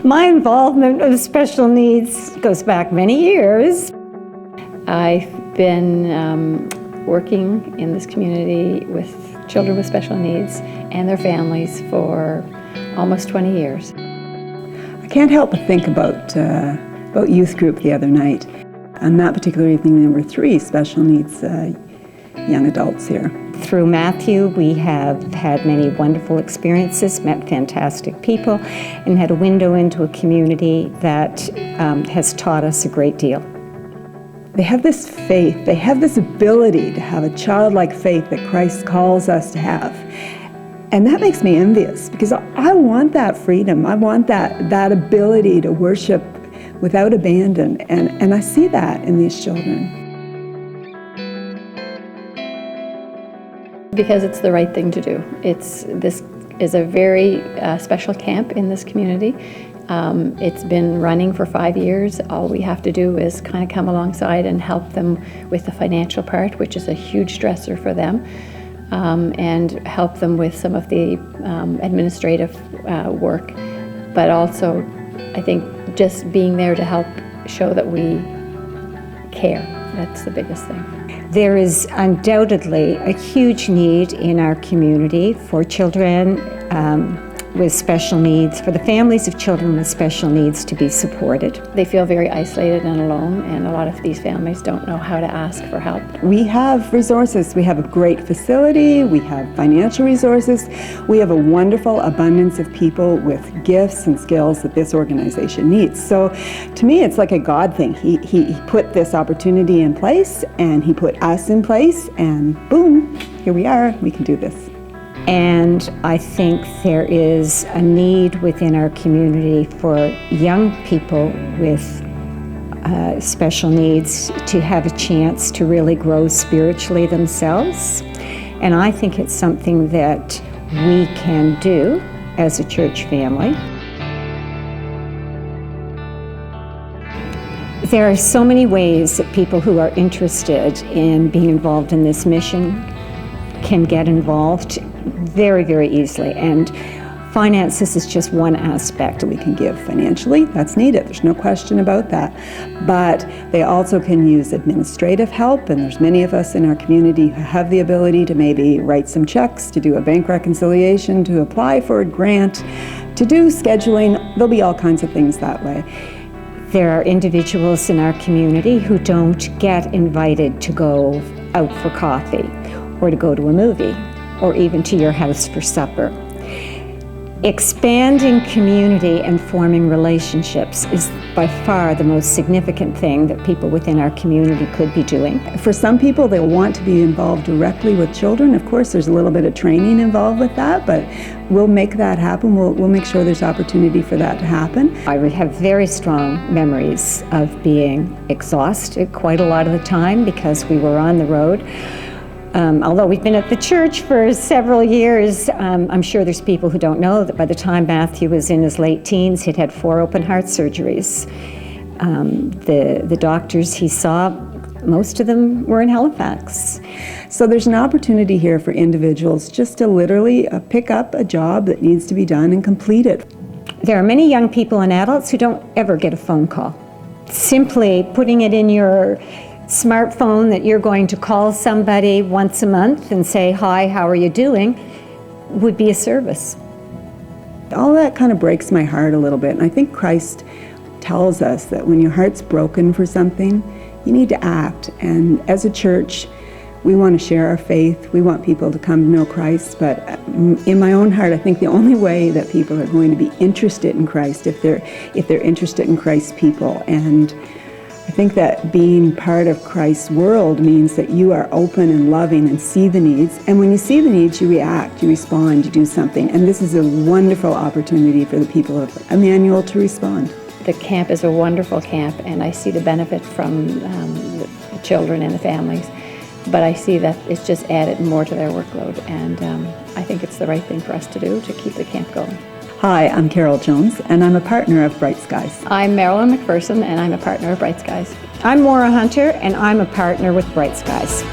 My involvement with special needs goes back many years. I've been working in this community with children with special needs and their families for almost 20 years. I can't help but think about youth group the other night. On that particular evening, there were 3 special needs young adults here. Through Matthew, we have had many wonderful experiences, met fantastic people, and had a window into a community that has taught us a great deal. They have this faith, they have this ability to have a childlike faith that Christ calls us to have. And that makes me envious because I want that freedom. I want that ability to worship without abandon. And I see that in these children. Because it's the right thing to do. This is a very special camp in this community. It's been running for 5 years. All we have to do is kind of come alongside and help them with the financial part, which is a huge stressor for them, and help them with some of the administrative work. But also, I think just being there to help show that we care, that's the biggest thing. There is undoubtedly a huge need in our community for children with special needs, for the families of children with special needs to be supported. They feel very isolated and alone, and a lot of these families don't know how to ask for help. We have resources. We have a great facility. We have financial resources. We have a wonderful abundance of people with gifts and skills that this organization needs. So to me, it's like a God thing. He put this opportunity in place, and He put us in place, and boom, here we are. We can do this. And I think there is a need within our community for young people with special needs to have a chance to really grow spiritually themselves. And I think it's something that we can do as a church family. There are so many ways that people who are interested in being involved in this mission can get involved very, very easily, and finances is just one aspect. We can give financially, that's needed, there's no question about that. But they also can use administrative help, and there's many of us in our community who have the ability to maybe write some checks, to do a bank reconciliation, to apply for a grant, to do scheduling. There'll be all kinds of things that way. There are individuals in our community who don't get invited to go out for coffee, or to go to a movie, or even to your house for supper. Expanding community and forming relationships is by far the most significant thing that people within our community could be doing. For some people, they'll want to be involved directly with children. Of course, there's a little bit of training involved with that, but we'll make that happen. We'll make sure there's opportunity for that to happen. I have very strong memories of being exhausted quite a lot of the time because we were on the road. Although we've been at the church for several years, I'm sure there's people who don't know that by the time Matthew was in his late teens, he'd had 4 open heart surgeries. The doctors he saw, most of them were in Halifax. So there's an opportunity here for individuals just to literally pick up a job that needs to be done and complete it. There are many young people and adults who don't ever get a phone call. Simply putting it in your smartphone that you're going to call somebody once a month and say, "Hi, how are you doing?" would be a service. All that kind of breaks my heart a little bit, and I think Christ tells us that when your heart's broken for something, you need to act. And as a church, we want to share our faith. We want people to come to know Christ, but in my own heart, I think the only way that people are going to be interested in Christ if they're interested in Christ's people. And I think that being part of Christ's world means that you are open and loving and see the needs. And when you see the needs, you react, you respond, you do something. And this is a wonderful opportunity for the people of Emmanuel to respond. The camp is a wonderful camp, and I see the benefit from the children and the families. But I see that it's just added more to their workload, and I think it's the right thing for us to do to keep the camp going. Hi, I'm Carol Jones, and I'm a partner of Bright Skies. I'm Marilyn McPherson, and I'm a partner of Bright Skies. I'm Maura Hunter, and I'm a partner with Bright Skies.